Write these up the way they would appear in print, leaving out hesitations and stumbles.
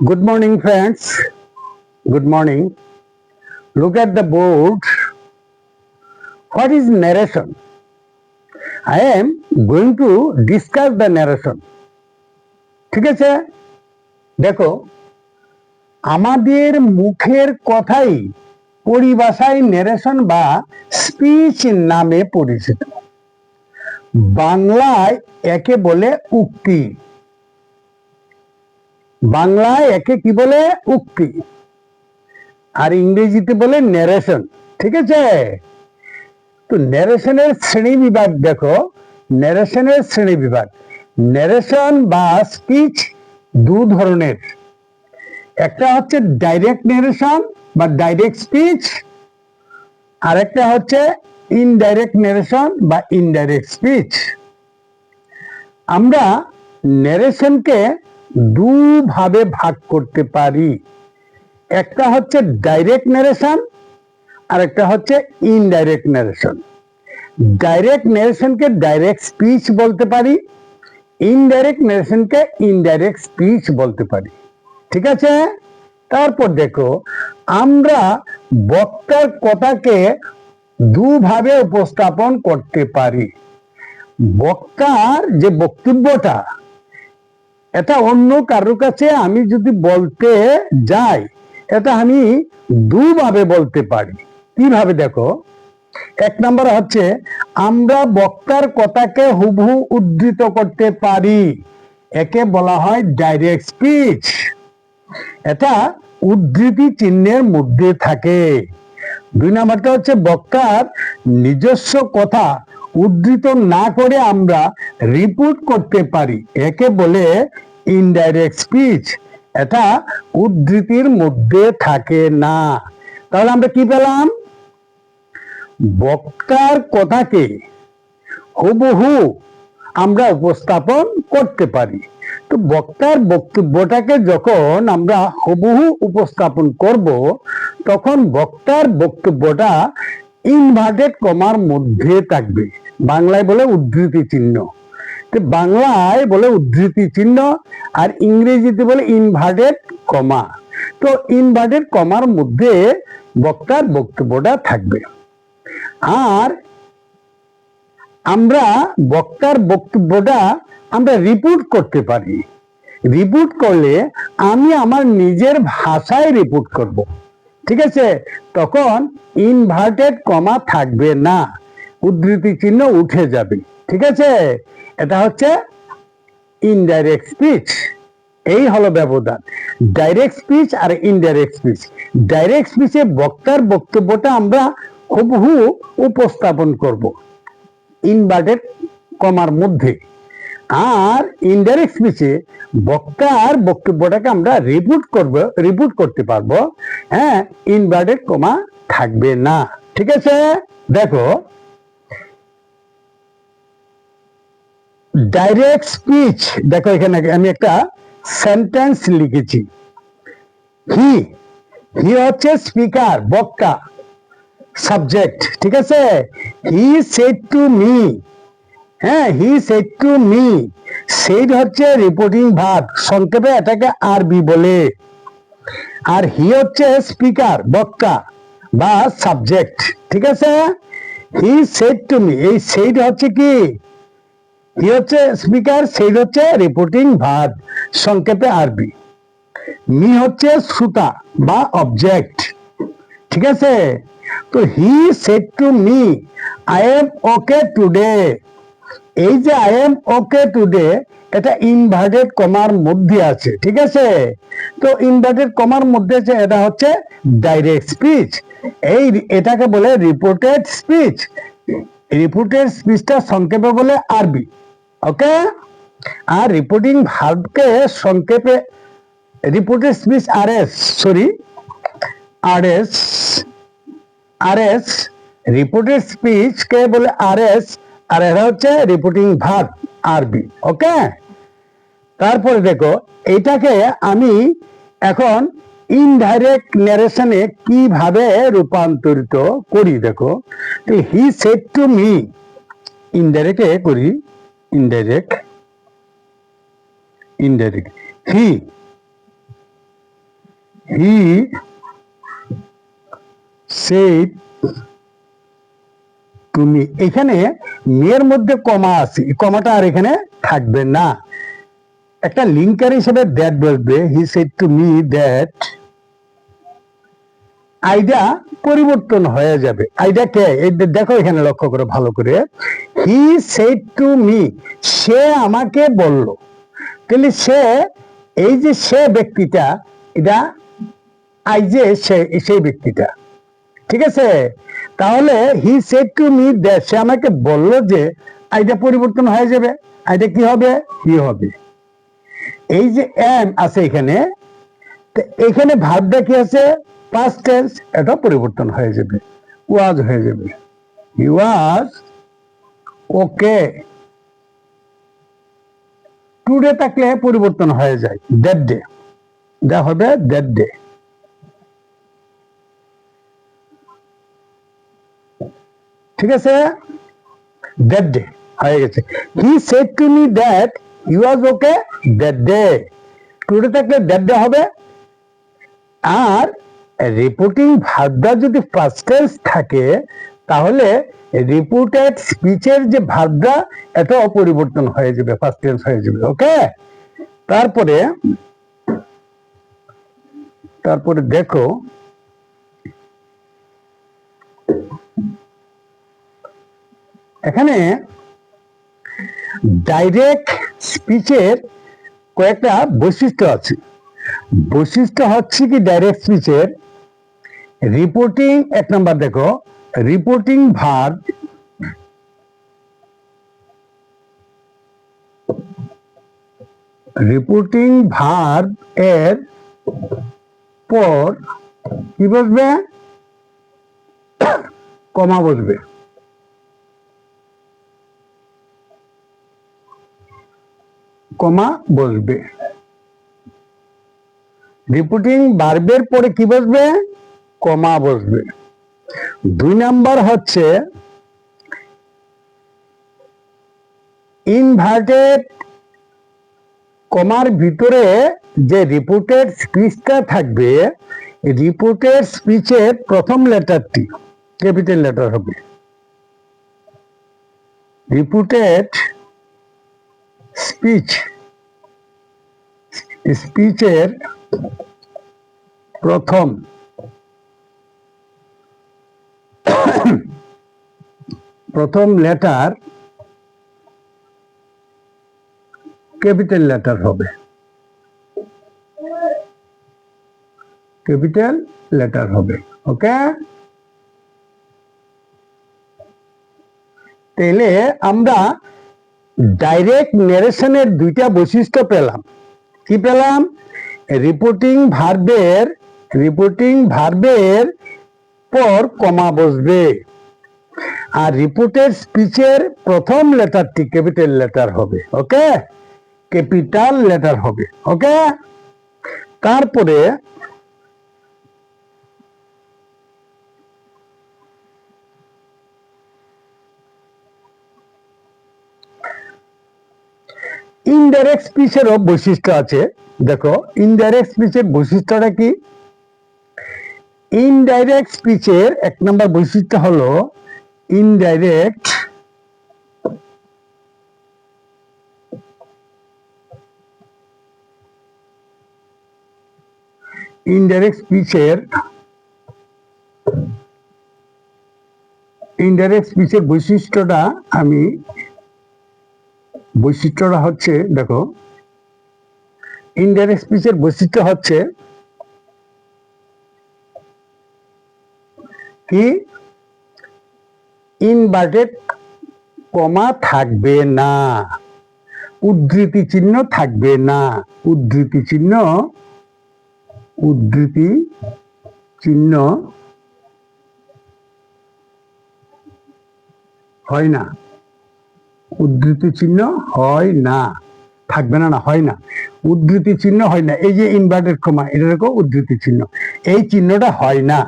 Good morning, friends. Good morning. Look at the board. What is narration? I am going to discuss the narration. ঠিক আছে, দেখো, আমাদের মুখের কথাই পরিভাষায় ন্যারেশন বা স্পিচ নামে পরিচিত। বাংলায় একে বলে উক্তি। বাংলায় একে কি বলে? উক্তি। আর ইংরেজিতে বলে ন্যারেশন। ঠিক আছে, তো ন্যারেশনের শ্রেণী বিভাগ দেখো। ন্যারেশনের শ্রেণী বিভাগ, ন্যারেশন বা স্পিচ দু ধরনের। একটা হচ্ছে ডাইরেক্ট ন্যারেশন বা ডাইরেক্ট স্পিচ, আর একটা হচ্ছে ইনডাইরেক্ট ন্যারেশন বা ইনডাইরেক্ট স্পিচ। আমরা ন্যারেশনকে দুভাবে ভাগ করতে পারি। একটা হচ্ছে ডাইরেক্ট ন্যারেশন আর একটা হচ্ছে ইনডাইরেক্ট ন্যারেশন। ডাইরেক্ট ন্যারেশনকে ডাইরেক্ট স্পিচ বলতে পারি, ইনডাইরেক্ট ন্যারেশনকে ইনডাইরেক্ট স্পিচ বলতে পারি। ঠিক আছে, তারপর দেখো, আমরা বক্তার কথাকে দুভাবে উপস্থাপন করতে পারি। বক্তার যে বক্তব্যটা, এটা অন্য কারোর কাছে আমি যদি বলতে যাই, এটা আমি দুভাবে বলতে পারি। কিভাবে? দেখো, এক নম্বর হচ্ছে আমরা বক্তার কথাকে হুবহু উদ্ধৃত করতে পারি, একে বলা হয় ডাইরেক্ট স্পিচ। এটা উদ্ধৃতি চিহ্নের মধ্যে থাকে। দুই নম্বরটা হচ্ছে বক্তার নিজস্ব কথা উদ্ধৃত না করে আমরা রিপোর্ট করতে পারি, একে বলে ইনডাইরেক্ট স্পিচ। এটা উদ্ধৃতির মধ্যে থাকে না। তাহলে আমরা কি পেলাম? বক্তার কথাকে হুবহু আমরা উপস্থাপন করতে পারি। তো বক্তার বক্তব্যটাকে যখন আমরা হুবহু উপস্থাপন করব, তখন বক্তার বক্তব্যটা ইনভার্টেড কমার মধ্যে থাকবে। বাংলায় বলে উদ্ধৃতি চিহ্ন, তো বাংলায় বলে উদ্ধৃতি চিহ্ন, আর ইংরেজিতে বলে ইনভার্টেড কমা। তো ইনভার্টেড কমার মধ্যে বক্তার বক্তব্যটা থাকবে। আর আমরা বক্তার বক্তব্যটা আমরা রিপোর্ট করতে পারি। রিপোর্ট করলে আমি আমার নিজের ভাষায় রিপোর্ট করব। ঠিক আছে, তখন ইনভার্টেড কমা থাকবে না, উদ্ধৃতি চিহ্ন উঠে যাবে। ঠিক আছে, এটা হচ্ছে ইনডাইরেক্ট স্পিচ। এই হলো ব্যবধান ডাইরেক্ট স্পিচ আর ইনডাইরেক্ট স্পিচ। ডাইরেক্ট স্পিচে বক্তার বক্তব্যটা আমরা হুবহু উপস্থাপন করব ইনভার্টেড কমার মধ্যে। আর ইনডাইরেক্ট স্পিচে বক্তার বক্তব্যটাকে আমরা রিপোর্ট করতে পারবো, হ্যাঁ, ইনভার্টেড কমা থাকবে না। ঠিক আছে, দেখো, ডাইরেক্ট স্পিচ, দেখো এখানে আমি একটা সেন্টেন্স লিখেছি। হি হি হচ্ছে স্পিকার, বক্তা, সাবজেক্ট। ঠিক আছে, হি সেড টু মি, হ্যাঁ, he said to me. Said হচ্ছে রিপোর্টিং ভার্ব, সংক্ষেপে এটাকে আরবি বলে। আর হি হচ্ছে স্পিকার, বক্তা বা সাবজেক্ট। ঠিক আছে, হি সেড টু মি, এই সেড হচ্ছে কি? হি হচ্ছে স্পিকার, সেড হচ্ছে রিপোর্টিং ভার্ব, সংক্ষেপে আরবি। মি হচ্ছে শ্রোতা বা অবজেক্ট। ঠিক আছে, তো হি said to me I am okay today. এই যে আই এম ওকে টুডে, এটা ইনভার্টেড কমার মধ্যে আছে। ঠিক আছে, তো ইনভার্টেড কমার মধ্যে আছে, এটা হচ্ছে ডাইরেক্ট স্পিচ। এটাকে বলে রিপোর্টেড স্পিচ। রিপোর্টেড স্পিচটা সংক্ষেপে বলে আরবি। ওকে, আর রিপোর্টিং ভার্বকে সংক্ষেপে reported speech RS reported speech কে বলে আরএস, আর এরা হচ্ছে রিপোর্টিং ভার্ব আরবি। ওকে, তারপরে দেখো, এটাকে আমি এখন ইনডাইরেক্ট ন্যারেশনে কিভাবে রূপান্তরিত করি। দেখো, he said to me, indirect করি, indirect he he said to me, এখানে মেয়ের মধ্যে কমা আছে, কমাটা আর এখানে থাকবে না, একটা লিঙ্কার হিসেবে দ্যাট বলবে। He said to me that, আইডা পরিবর্তন হয়ে যাবে। আইডা কে? দেখো এখানে লক্ষ্য করে ভালো করে, হি সেড টু মি, সে আমাকে বলল। তাহলে সে, এই যে সে ব্যক্তিটা, এটা আই যে সেই ব্যক্তিটা, ঠিক আছে? তাহলে he said to me that, সে আমাকে বলল যে, আইডা পরিবর্তন হয়ে যাবে, আইডা কি হবে? হি হবে। এই যে এম আছে এখানে, এখানে ভাবটা কি আছে? পাস্ট টেন্স, এটা পরিবর্তন হয়ে যাবে, ওয়াজ হয়ে যাবে। হি ওয়াজ ওকে। টুডে থাকলে পরিবর্তন হয়ে যায়, দ্যাট ডে, দা হবে দ্যাট ডে। ঠিক আছে? দ্যাট ডে হয়ে গেছে। হি said to me that he was okay that day. Today থাকলে দ্যাট ডে হবে। আর রিপোর্টিং ভার্বটা যদি ফার্স্ট টেন্স থাকে, তাহলে রিপোর্টেড স্পিচের যে ভার্বটা, এটা অপরিবর্তন হয়ে যাবে, ফার্স্ট টেন্স হয়ে যাবে। ওকে? তারপরে দেখো, এখানে ডাইরেক্ট স্পিচের কয়েকটা বৈশিষ্ট্য আছে। বৈশিষ্ট্য হচ্ছে কি ডাইরেক্ট স্পিচের? রিপোর্টিং, এক নাম্বার দেখো, রিপোর্টিং ভার্ব এর পর কি বসবে? কমা বসবে। কমা বসবে। রিপোর্টিং ভার্বের পরে কি বসবে? কমা বসবে। 2 নাম্বার হচ্ছে ইনভার্টেড কমার ভিতরে যে রিপোর্টেড স্পিচটা থাকবে, রিপোর্টেড স্পিচের প্রথম লেটারটি ক্যাপিটাল লেটার হবে। রিপোর্টেড স্পিচের প্রথম লেটার ক্যাপিটাল লেটার হবে। ক্যাপিটাল লেটার হবে। ওকে? তাহলে আমরা ডাইরেক্ট ন্যারেশনের দুইটা বৈশিষ্ট্য পেলাম। কি পেলাম? রিপোর্টিং ভার্বের পর কমা বসবে, আর রিপোর্টেড স্পিচের প্রথম লেটারটি ক্যাপিটাল লেটার হবে। ওকে? ক্যাপিটাল লেটার হবে। ওকে? তারপরে ইনডাইরেক্ট স্পিচেরও বৈশিষ্ট্য আছে। দেখো, ইনডাইরেক্ট স্পিচের বৈশিষ্ট্যটা কি? ইনডাইরেক্ট স্পিচের 1 নম্বর বৈশিষ্ট্য হলো ইনডাইরেক্ট স্পিচের বৈশিষ্ট্যটা হচ্ছে, দেখো, ইনডাইরেক্ট স্পিচের বৈশিষ্ট্য হচ্ছে কি? ইনভার্টেড কমা থাকবে না, উদ্ধৃতি চিহ্ন থাকবে না। উদ্ধৃতি চিহ্ন হয় না। উদ্ধৃতি চিহ্ন হয় না, থাকবে না, হয় না, উদ্ধৃতি চিহ্ন হয় না। এই যে ইনভার্টেড কমা, এটা দেখো উদ্ধৃতি চিহ্ন, এই চিহ্নটা হয় না।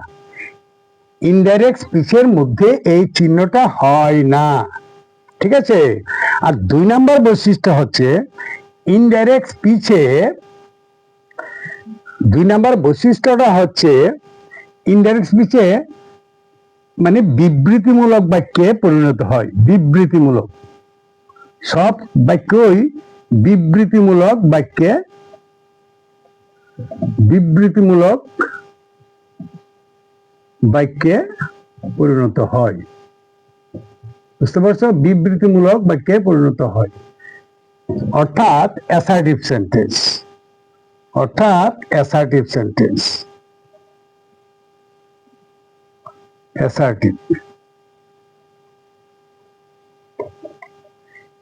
ইনডাইরেক্ট স্পিচের মধ্যে এই চিহ্নটা হয় না। ঠিক আছে? আর 2 নম্বর বৈশিষ্ট্য হচ্ছে ইনডাইরেক্ট স্পিচে দুই নাম্বার বৈশিষ্ট্যটা হচ্ছে ইনডাইরেক্ট স্পিচে মানে বিবৃতিমূলক বাক্যে পরিণত হয়। বিবৃতিমূলক, সব বাক্যই বিবৃতিমূলক বাক্যে পরিণত হয়। বুঝতে পারছো? বিবৃতিমূলক বাক্যে পরিণত হয়, অর্থাৎ অ্যাসার্টিভ সেন্টেন্স।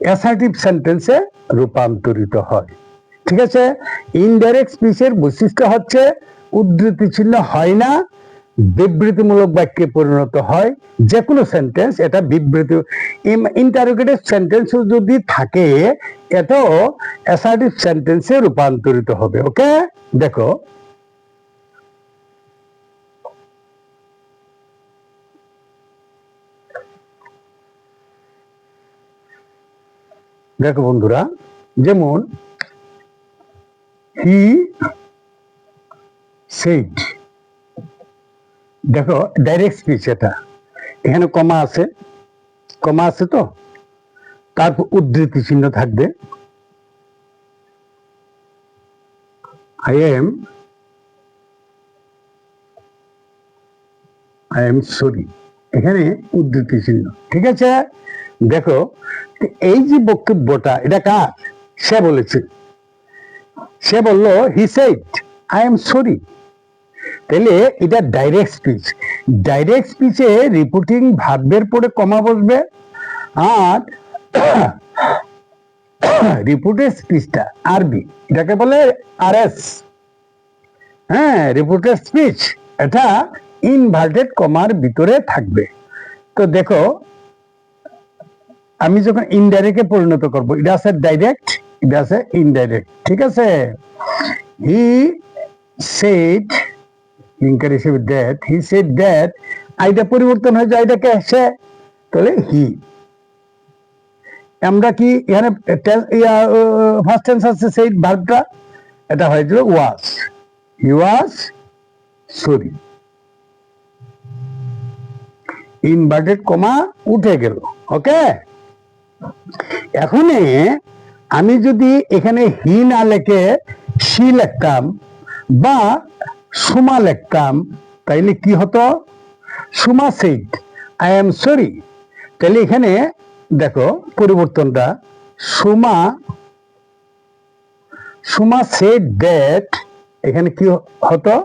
অ্যাসার্টিভ সেন্টেন্সে রূপান্তরিত হয়। ঠিক আছে? ইনডাইরেক্ট স্পিচের বৈশিষ্ট্য হচ্ছে উদ্ধৃতি চিহ্ন হয় না, বিবৃতিমূলক বাক্যে পরিণত হয়। যে কোনো সেন্টেন্স এটা বিবৃতি, ইন্টারোগেটিভ সেন্টেন্স যদি থাকে এটাও অ্যাসার্টিভ সেন্টেন্সে রূপান্তরিত হবে। ওকে, দেখো বন্ধুরা, যেমন হি সেড, দেখো ডাইরেক্ট স্পিচ, এটা এখানে কমা আছে তো, তারপর উদ্ধৃতি চিহ্ন থাকবে। আই এম সরি, এখানে উদ্ধৃতি চিহ্ন। ঠিক আছে? দেখো এই যে বক্তব্যটা, এটা কার? সে বলেছে, সে বলল he said I am sorry. তাহলে এটা ডাইরেক্ট স্পিচ। ডাইরেক্ট স্পিচে রিপোর্টিং ভার্বের পরে কমা বসবে, আর রিপোর্টেড স্পিচটা আরবি, এটাকে বলে আরএস। হ্যাঁ, রিপোর্টেড স্পিচ এটা ইনভার্টেড কমার ভিতরে থাকবে। তো দেখো আমি যখন ইনডাইরেক্টে পরিণত করব, এটা আছে ডাইরেক্ট, এটা আছে ইনডাইরেক্ট। ঠিক আছে? হি সেড, লিঙ্কার হিসেবে দ্যাট, হি সেড দ্যাট, আইটা পরিবর্তন হয়ে যায়, এটাকে সে, তাহলে হি। আমরা কি এখানে ফার্স্ট টেন্স আছে সেই ভার্বটা, এটা হয়েছিল ওয়াজ, হি ওয়াজ সরি। ইনভার্টেড কমা উঠে গেল। ওকে, এখন আমি যদি এখানে হি না লেখে সি লিখতাম বা সুমা লিখতাম, তাইলে কি হতো? Suma said I am sorry. তাহলে এখানে দেখো পরিবর্তনটা, সুমা সেড দ্যাট, এখানে কি হতো?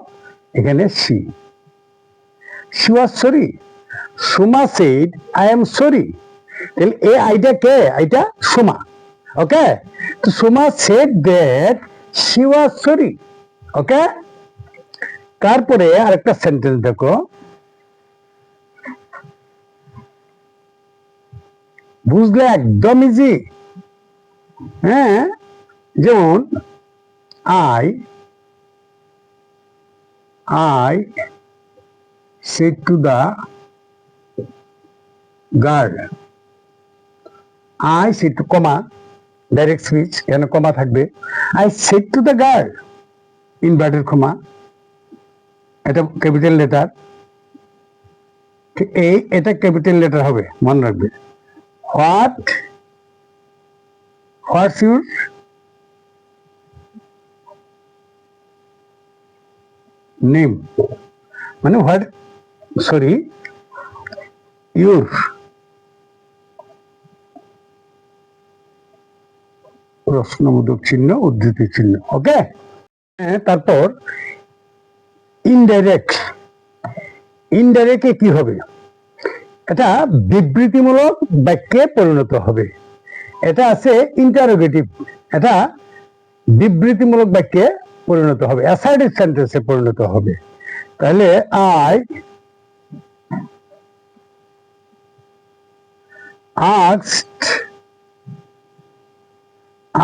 এখানে she was sorry. Suma said I am sorry. তাহলে এই আইটা কে? আইটা সুমা। ওকে, তো Suma said that she was sorry. Okay, তারপরে আরেকটা সেন্টেন্স দেখো, বুঝলে একদম ইজি। হ্যাঁ, যেমন I said to the girl, I said to comma, direct speech, এখানে কমা থাকবে। I said to the girl, inverted comma, এটা ক্যাপিটাল লেটার, এটা ক্যাপিটাল লেটার হবে, মনে রাখবে। হোয়াটস ইউর নেম, মানে ইউর প্রশ্নবোধক চিহ্ন, উদ্ধৃতি চিহ্ন। ওকে, তারপর ইনডাইরেক্টে কি হবে? এটা বিবৃতিমূলক বাক্যে পরিণত হবে। এটা আছে ইন্টারোগেটিভ, এটা বিবৃতিমূলক বাক্যে পরিণত হবে, অ্যাসার্টিভ সেন্টেন্সে পরিণত হবে। তাহলে I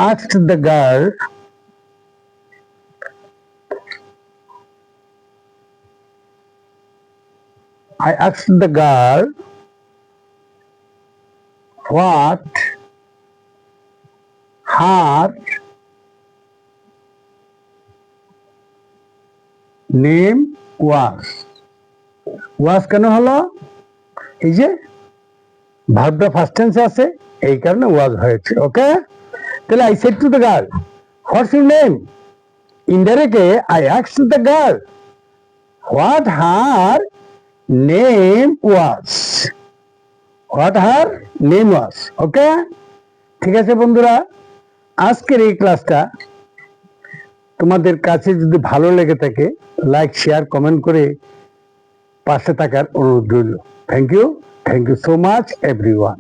asked the girl what her name was. Was কেন হলো? এই যে ভার্বটা ফার্স্ট টেন্সে আছে, এই কারণে ওয়াজ হয়েছে। ওকে, তাহলে I said to the girl, what's your name? Indirectly I asked the girl what her name was. What her name was. Okay, ঠিক আছে বন্ধুরা, আজকের এই ক্লাসটা তোমাদের কাছে যদি ভালো লেগে থাকে, লাইক শেয়ার কমেন্ট করে পাশে থাকার অনুরোধ রইল। Thank you so much everyone.